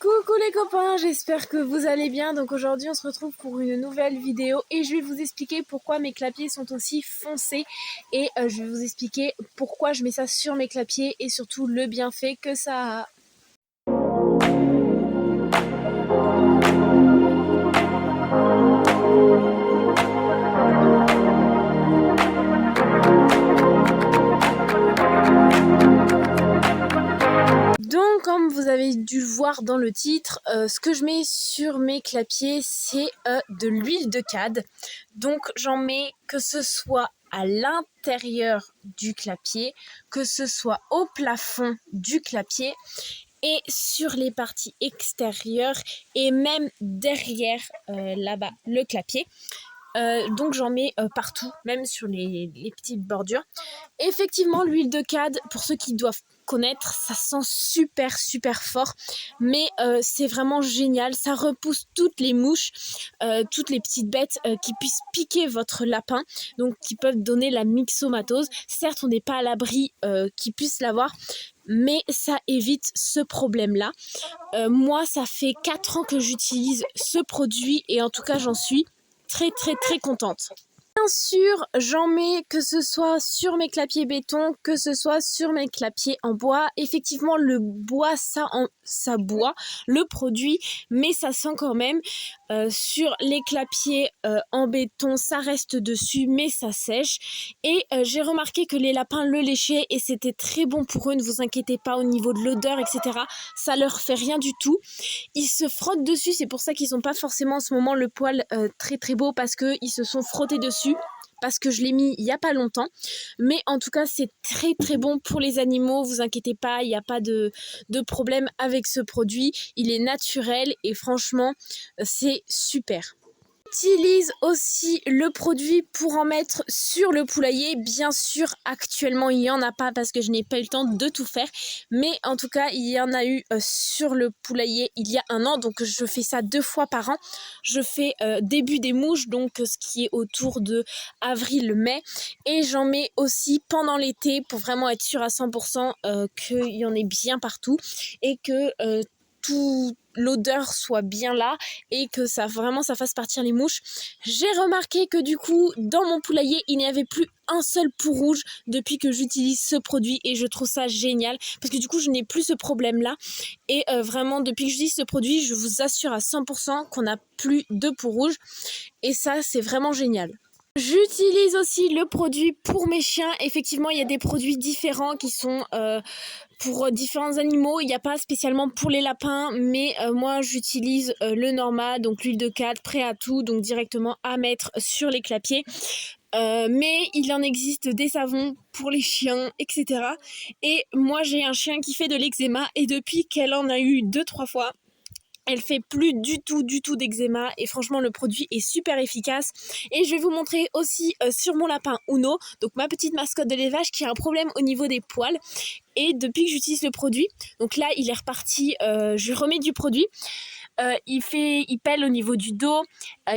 Coucou les copains, j'espère que vous allez bien. Donc aujourd'hui on se retrouve pour une nouvelle vidéo et je vais vous expliquer pourquoi mes clapiers sont aussi foncés et je vais vous expliquer pourquoi je mets ça sur mes clapiers et surtout le bienfait que ça a. Donc comme vous avez dû le voir dans le titre, ce que je mets sur mes clapiers c'est de l'huile de cad. Donc j'en mets que ce soit à l'intérieur du clapier, que ce soit au plafond du clapier et sur les parties extérieures et même derrière là-bas le clapier. Donc j'en mets partout, même sur les petites bordures. Effectivement, l'huile de cad, pour ceux qui doivent connaître, ça sent super fort, mais c'est vraiment génial. Ça repousse toutes les mouches, toutes les petites bêtes qui puissent piquer votre lapin, donc qui peuvent donner la myxomatose. Certes, on n'est pas à l'abri qu'ils puissent l'avoir, mais ça évite ce problème-là. Moi, ça fait 4 ans que j'utilise ce produit et en tout cas, j'en suis très contente. Bien sûr, j'en mets que ce soit sur mes clapiers béton, que ce soit sur mes clapiers en bois. Effectivement, le bois, ça boit le produit, mais ça sent quand même. Sur les clapiers en béton, ça reste dessus, mais ça sèche. Et j'ai remarqué que les lapins le léchaient et c'était très bon pour eux. Ne vous inquiétez pas au niveau de l'odeur, etc. Ça leur fait rien du tout. Ils se frottent dessus, c'est pour ça qu'ils n'ont pas forcément en ce moment le poil très beau parce qu'ils se sont frottés dessus. Parce que je l'ai mis il n'y a pas longtemps. Mais en tout cas, c'est très bon pour les animaux. Vous inquiétez pas, il n'y a pas de problème avec ce produit. Il est naturel et franchement, c'est super. J'utilise aussi le produit pour en mettre sur le poulailler. Bien sûr, actuellement, il n'y en a pas parce que je n'ai pas eu le temps de tout faire. Mais en tout cas, il y en a eu sur le poulailler il y a 1 an. Donc, je fais ça 2 fois par an. Je fais début des mouches, donc ce qui est autour de avril-mai. Et j'en mets aussi pendant l'été pour vraiment être sûr à 100% qu'il y en ait bien partout. Et que l'odeur soit bien là et que ça fasse partir les mouches. J'ai remarqué que du coup dans mon poulailler il n'y avait plus un seul pou rouge depuis que j'utilise ce produit et je trouve ça génial parce que du coup je n'ai plus ce problème là et vraiment depuis que j'utilise ce produit je vous assure à 100% qu'on n'a plus de pou rouge et ça c'est vraiment génial. J'utilise aussi le produit pour mes chiens. Effectivement, il y a des produits différents qui sont pour différents animaux. Il n'y a pas spécialement pour les lapins, mais moi j'utilise le Norma, donc l'huile de cad, prêt à tout, donc directement à mettre sur les clapiers. Mais il en existe des savons pour les chiens, etc. Et moi j'ai un chien qui fait de l'eczéma et depuis qu'elle en a eu 2-3 fois, elle fait plus du tout d'eczéma et franchement le produit est super efficace. Et je vais vous montrer aussi sur mon lapin Uno, donc ma petite mascotte de l'élevage qui a un problème au niveau des poils. Et depuis que j'utilise le produit, donc là il est reparti, je remets du produit. Il pèle au niveau du dos,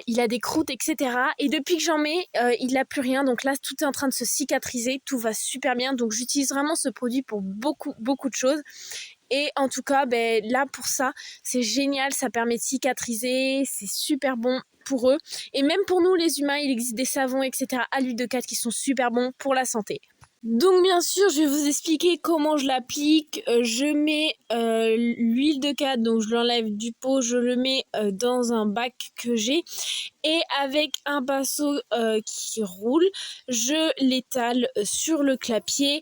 il a des croûtes, etc. Et depuis que j'en mets, il n'a plus rien. Donc là, tout est en train de se cicatriser, tout va super bien. Donc j'utilise vraiment ce produit pour beaucoup de choses. Et en tout cas, là pour ça, c'est génial, ça permet de cicatriser, c'est super bon pour eux. Et même pour nous les humains, il existe des savons, etc. à l'huile de cad qui sont super bons pour la santé. Donc bien sûr, je vais vous expliquer comment je l'applique. Je mets l'huile de cad, donc je l'enlève du pot, je le mets dans un bac que j'ai. Et avec un pinceau qui roule, je l'étale sur le clapier.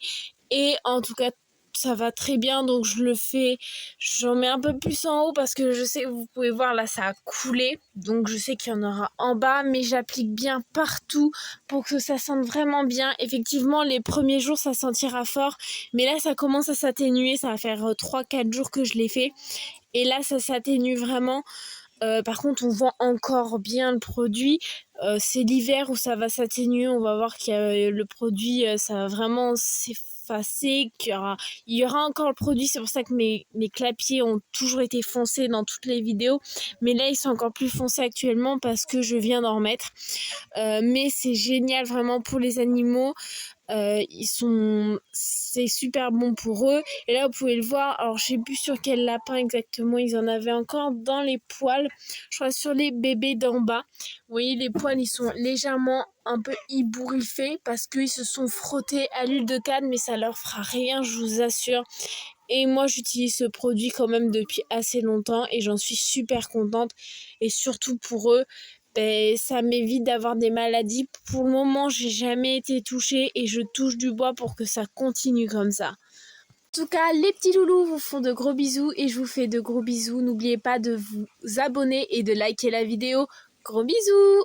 Et en tout cas, ça va très bien, donc je le fais, j'en mets un peu plus en haut parce que je sais, vous pouvez voir là ça a coulé, donc je sais qu'il y en aura en bas, mais j'applique bien partout pour que ça sente vraiment bien. Effectivement les premiers jours ça sentira fort, mais là ça commence à s'atténuer, ça va faire 3-4 jours que je l'ai fait, et là ça s'atténue vraiment. Par contre on voit encore bien le produit, c'est l'hiver où ça va s'atténuer, on va voir que le produit ça va vraiment s'effacer, qu'il y aura encore le produit. C'est pour ça que mes clapiers ont toujours été foncés dans toutes les vidéos, mais là ils sont encore plus foncés actuellement parce que je viens d'en remettre. Mais c'est génial vraiment pour les animaux. C'est super bon pour eux. Et là, vous pouvez le voir. Alors, je sais plus sur quel lapin exactement ils en avaient encore dans les poils. Je crois sur les bébés d'en bas. Vous voyez, les poils, ils sont légèrement un peu ébouriffés parce qu'ils se sont frottés à l'huile de canne, mais ça leur fera rien, je vous assure. Et moi, j'utilise ce produit quand même depuis assez longtemps et j'en suis super contente. Et surtout pour eux, ça m'évite d'avoir des maladies. Pour le moment, j'ai jamais été touchée et je touche du bois pour que ça continue comme ça. En tout cas, les petits loulous vous font de gros bisous et je vous fais de gros bisous. N'oubliez pas de vous abonner et de liker la vidéo. Gros bisous!